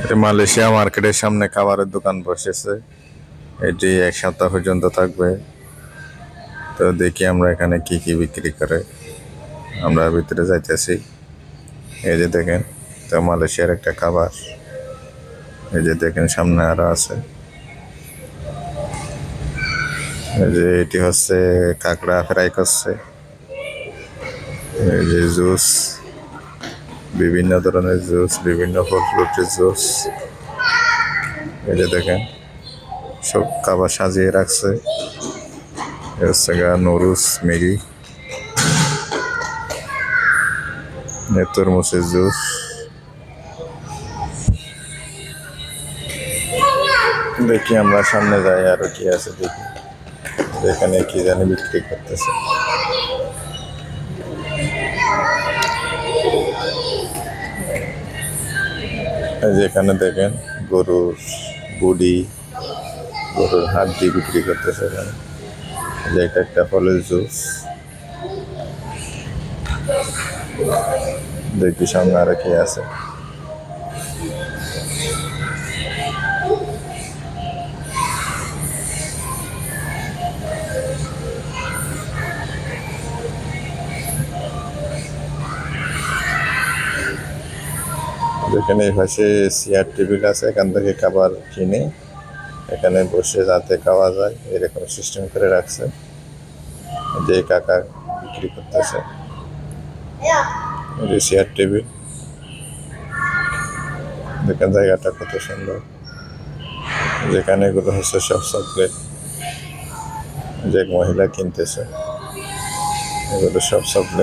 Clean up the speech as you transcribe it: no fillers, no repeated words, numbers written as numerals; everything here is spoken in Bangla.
এটা মালয়েশিয়া মার্কেটের সামনে খাবারের দোকান বসেছে। এটি এক সপ্তাহ পর্যন্ত থাকবে। তো দেখি আমরা এখানে কি কি বিক্রি করে। আমরা ভিতরে যাইতেছি। এই যে দেখেন, তো মালয়েশিয়ার একটা খাবার। এই যে দেখেন সামনে আরো আছে। এই যে এটি হচ্ছে কাঁকড়া ফ্রাই করছে। এই যে জুস, বিভিন্ন ধরনের জুস, বিভিন্ন ফল ফ্রুটের জুস। এই যে দেখেন সব খাবার সাজিয়ে রাখছে। হচ্ছে গা নুডলস, ম্যাগি, তরমুজের জুস। দেখি আমরা সামনে যাই, আরো কি আছে দেখি। এখানে কি জানি বিক্রি করতেছে। যেখানে দেখেন গরুর বডি, গরুর হাড্ডি বিক্রি করতেছে এখানে। যে এটা একটা ফলের জুস। দেখি সামনে আরো কি আছে। যেখানে এই পাশে চেয়ার টেবিল আছে, এখান থেকে খাবার কিনে এখানে বসে রাতে খাওয়া যায়, এরকম সিস্টেম করে রাখছে। যে কাকা বিক্রি করতেছে, এই যে চেয়ার টেবিল। দেখেন জায়গাটা কত সুন্দর। যেখানে এগুলো হচ্ছে সব চকলেট, যে মহিলা কিনতেছে এগুলো সব চকলেট।